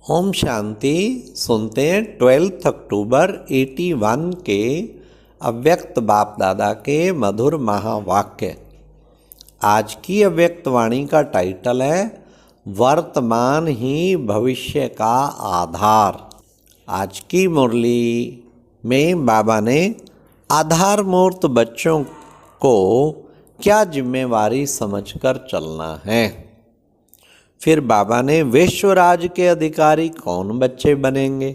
ओम शांति। सुनते हैं 12 अक्टूबर 81 के अव्यक्त बाप दादा के मधुर महावाक्य। आज की अव्यक्त वाणी का टाइटल है वर्तमान ही भविष्य का आधार। आज की मुरली में बाबा ने आधार मूर्त बच्चों को क्या जिम्मेवारी समझकर चलना है। फिर बाबा ने विश्व राज के अधिकारी कौन बच्चे बनेंगे।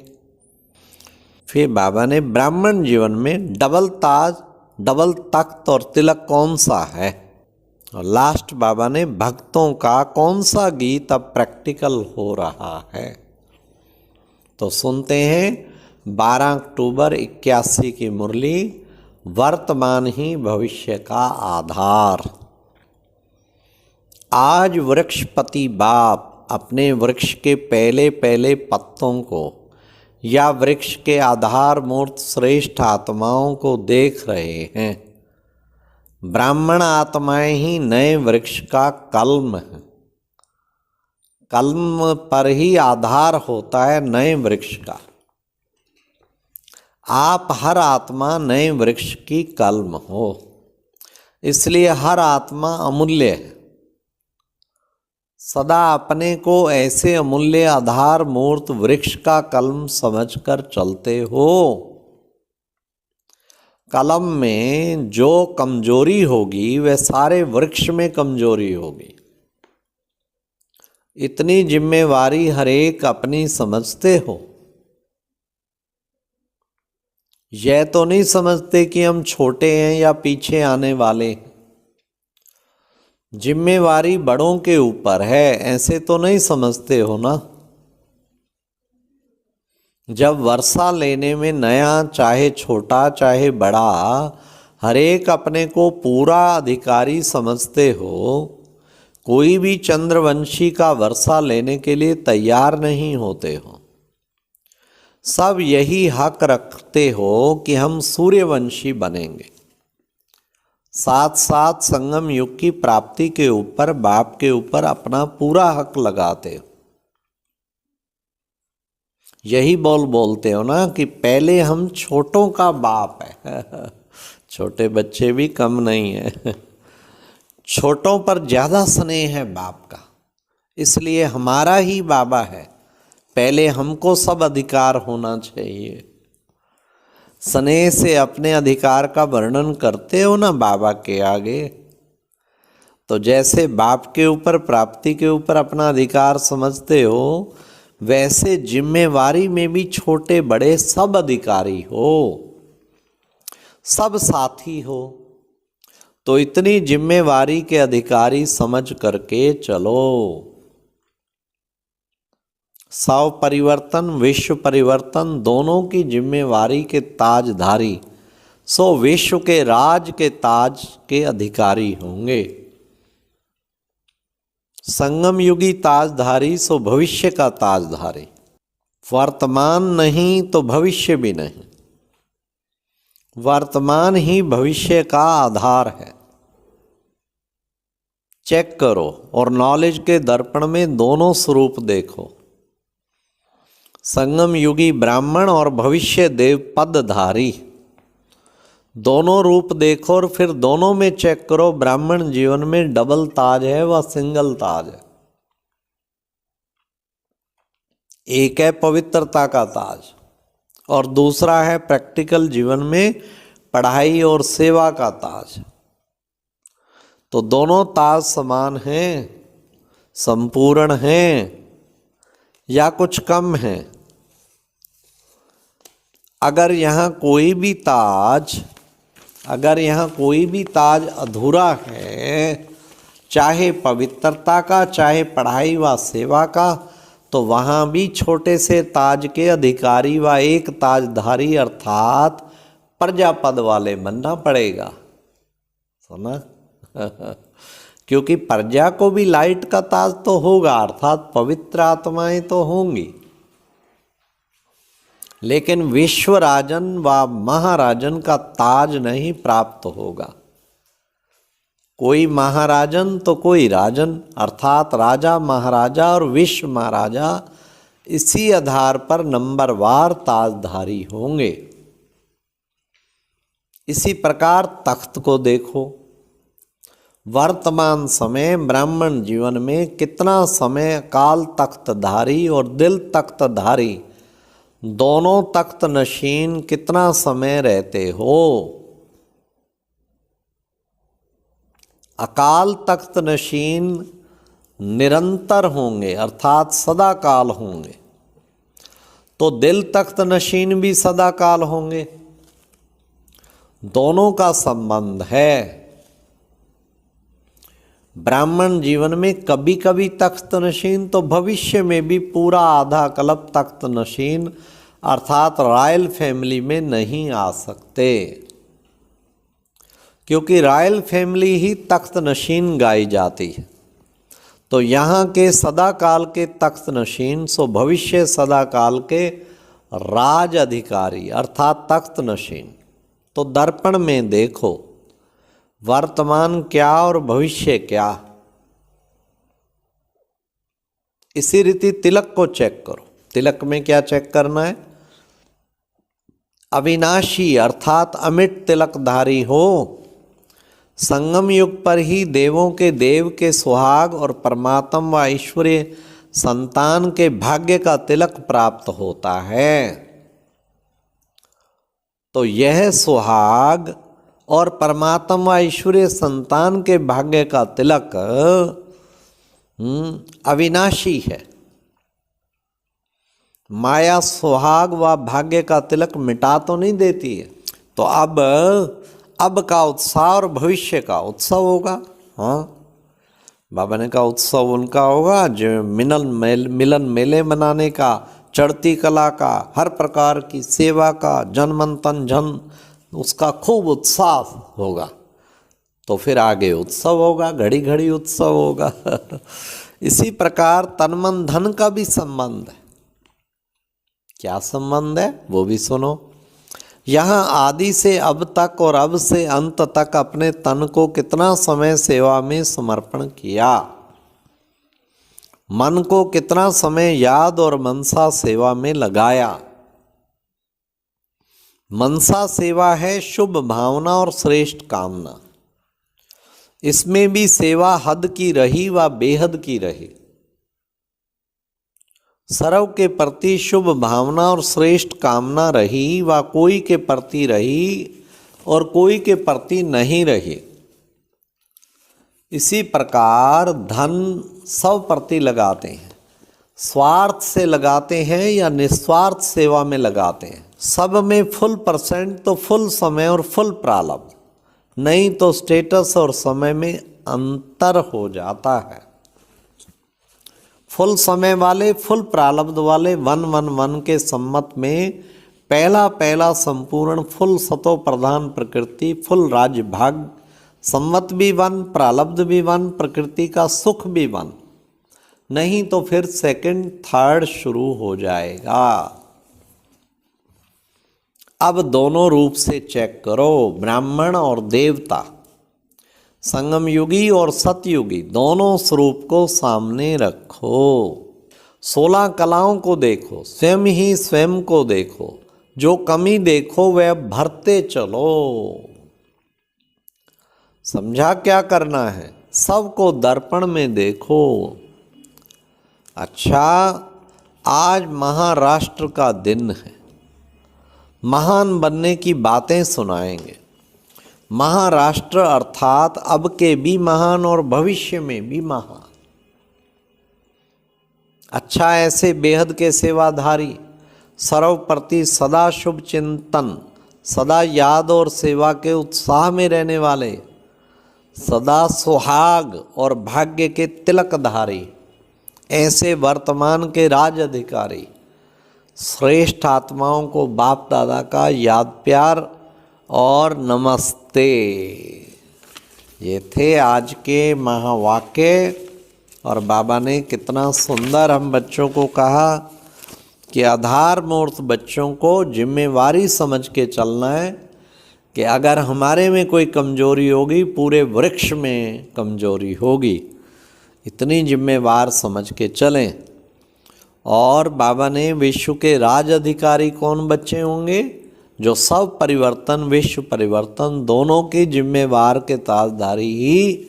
फिर बाबा ने ब्राह्मण जीवन में डबल ताज, डबल तख्त और तिलक कौन सा है। और लास्ट बाबा ने भक्तों का कौन सा गीत अब प्रैक्टिकल हो रहा है। तो सुनते हैं 12 अक्टूबर 81 की मुरली, वर्तमान ही भविष्य का आधार। आज वृक्षपति बाप अपने वृक्ष के पहले पहले पत्तों को या वृक्ष के आधार मूर्त श्रेष्ठ आत्माओं को देख रहे हैं। ब्राह्मण आत्माएं ही नए वृक्ष का कलम है। कलम पर ही आधार होता है नए वृक्ष का। आप हर आत्मा नए वृक्ष की कलम हो, इसलिए हर आत्मा अमूल्य है। सदा अपने को ऐसे अमूल्य आधार मूर्त वृक्ष का कलम समझकर चलते हो। कलम में जो कमजोरी होगी वह सारे वृक्ष में कमजोरी होगी। इतनी जिम्मेवारी हर एक अपनी समझते हो। यह तो नहीं समझते कि हम छोटे हैं या पीछे आने वाले हैं। जिम्मेवारी बड़ों के ऊपर है, ऐसे तो नहीं समझते हो ना। जब वर्षा लेने में नया चाहे छोटा चाहे बड़ा हर एक अपने को पूरा अधिकारी समझते हो। कोई भी चंद्रवंशी का वर्षा लेने के लिए तैयार नहीं होते हो। सब यही हक रखते हो कि हम सूर्यवंशी बनेंगे। साथ साथ संगम युग की प्राप्ति के ऊपर बाप के ऊपर अपना पूरा हक लगाते हो। यही बोलते हो ना कि पहले हम छोटों का बाप है। छोटे बच्चे भी कम नहीं है। छोटों पर ज्यादा स्नेह है बाप का, इसलिए हमारा ही बाबा है। पहले हमको सब अधिकार होना चाहिए। स्नेह से अपने अधिकार का वर्णन करते हो ना बाबा के आगे, तो जैसे बाप के ऊपर प्राप्ति के ऊपर अपना अधिकार समझते हो, वैसे जिम्मेवारी में भी छोटे बड़े सब अधिकारी हो, सब साथी हो। तो इतनी जिम्मेवारी के अधिकारी समझ करके चलो। सौ परिवर्तन विश्व परिवर्तन दोनों की जिम्मेवारी के ताजधारी सो विश्व के राज के ताज के अधिकारी होंगे। संगम युगी ताजधारी सो भविष्य का ताजधारी। वर्तमान नहीं तो भविष्य भी नहीं। वर्तमान ही भविष्य का आधार है। चेक करो और नॉलेज के दर्पण में दोनों स्वरूप देखो। संगम युगी ब्राह्मण और भविष्य देव पदधारी, दोनों रूप देखो और फिर दोनों में चेक करो ब्राह्मण जीवन में डबल ताज है व सिंगल ताज है। एक है पवित्रता का ताज और दूसरा है प्रैक्टिकल जीवन में पढ़ाई और सेवा का ताज। तो दोनों ताज समान हैं, संपूर्ण हैं या कुछ कम है। अगर यहाँ कोई भी ताज अधूरा है, चाहे पवित्रता का चाहे पढ़ाई व सेवा का, तो वहाँ भी छोटे से ताज के अधिकारी व एक ताजधारी अर्थात प्रजापद वाले बनना पड़ेगा। सुना? क्योंकि प्रजा को भी लाइट का ताज तो होगा, अर्थात पवित्र आत्माएं तो होंगी, लेकिन विश्व राजन व महाराजन का ताज नहीं प्राप्त होगा। कोई महाराजन तो कोई राजन, अर्थात राजा महाराजा और विश्व महाराजा इसी आधार पर नंबरवार ताजधारी होंगे। इसी प्रकार तख्त को देखो, वर्तमान समय ब्राह्मण जीवन में कितना समय काल तख्तधारी और दिल तख्तधारी दोनों तख्त नशीन कितना समय रहते हो। अकाल तख्त नशीन निरंतर होंगे अर्थात सदा काल होंगे, तो दिल तख्त नशीन भी सदा काल होंगे। दोनों का संबंध है। ब्राह्मण जीवन में कभी कभी तख्त नशीन तो भविष्य में भी पूरा आधा कल्प तख्त नशीन अर्थात रॉयल फैमिली में नहीं आ सकते, क्योंकि रॉयल फैमिली ही तख्त नशीन गाई जाती है। तो यहाँ के सदा काल के तख्त नशीन सो भविष्य सदा काल के राज अधिकारी अर्थात तख्त नशीन। तो दर्पण में देखो वर्तमान क्या और भविष्य क्या। इसी रीति तिलक को चेक करो। तिलक में क्या चेक करना है? अविनाशी अर्थात अमिट तिलकधारी हो। संगम युग पर ही देवों के देव के सुहाग और परमात्मा व ईश्वरीय संतान के भाग्य का तिलक प्राप्त होता है। तो यह सुहाग और परमात्मा व ईश्वरीय संतान के भाग्य का तिलक अविनाशी है। माया सुहाग व भाग्य का तिलक मिटा तो नहीं देती है। तो अब का उत्साह और भविष्य का उत्सव होगा। हाँ, बाबा ने कहा उत्सव उनका होगा जो मिलन मेले मनाने का, चढ़ती कला का, हर प्रकार की सेवा का, जन मन तन धन उसका खूब उत्साह होगा। तो फिर आगे उत्सव होगा, घड़ी घड़ी उत्सव होगा। इसी प्रकार तन मन धन का भी संबंध है। क्या संबंध है वो भी सुनो। यहाँ आदि से अब तक और अब से अंत तक अपने तन को कितना समय सेवा में समर्पण किया, मन को कितना समय याद और मनसा सेवा में लगाया। मनसा सेवा है शुभ भावना और श्रेष्ठ कामना। इसमें भी सेवा हद की रही व बेहद की रही। सर्व के प्रति शुभ भावना और श्रेष्ठ कामना रही व कोई के प्रति रही और कोई के प्रति नहीं रही। इसी प्रकार धन सब प्रति लगाते हैं, स्वार्थ से लगाते हैं या निस्वार्थ सेवा में लगाते हैं। सब में फुल % तो फुल समय और फुल प्रारब्ध, नहीं तो स्टेटस और समय में अंतर हो जाता है। फुल समय वाले, फुल प्रारब्ध वाले 1-1-1 के सम्मत में पहला संपूर्ण फुल सतो प्रधान प्रकृति, फुल राज्य भाग, सम्मत भी 1, प्रारब्ध भी 1, प्रकृति का सुख भी 1। नहीं तो फिर सेकंड थर्ड शुरू हो जाएगा। अब दोनों रूप से चेक करो, ब्राह्मण और देवता, संगम युगी और सतयुगी दोनों स्वरूप को सामने रखो। 16 कलाओं को देखो, स्वयं ही स्वयं को देखो। जो कमी देखो वह भरते चलो। समझा क्या करना है? सबको दर्पण में देखो। अच्छा, आज महाराष्ट्र का दिन है। महान बनने की बातें सुनाएंगे। महाराष्ट्र अर्थात अब के भी महान और भविष्य में भी महान। अच्छा, ऐसे बेहद के सेवाधारी, सर्व प्रति सदा शुभ चिंतन, सदा याद और सेवा के उत्साह में रहने वाले, सदा सुहाग और भाग्य के तिलकधारी, ऐसे वर्तमान के राज अधिकारी श्रेष्ठ आत्माओं को बाप दादा का याद प्यार और नमस्ते। ये थे आज के महावाक्य। और बाबा ने कितना सुंदर हम बच्चों को कहा कि आधार मूर्त बच्चों को जिम्मेवारी समझ के चलना है कि अगर हमारे में कोई कमजोरी होगी, पूरे वृक्ष में कमजोरी होगी। इतनी जिम्मेवार समझ के चलें और बाबा ने विश्व के राज अधिकारी कौन बच्चे होंगे? जो सब परिवर्तन, विश्व परिवर्तन दोनों के जिम्मेवार के ताजदारी ही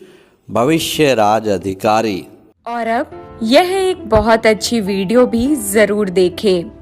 भविष्य राज अधिकारी। और अब यह एक बहुत अच्छी वीडियो भी जरूर देखें।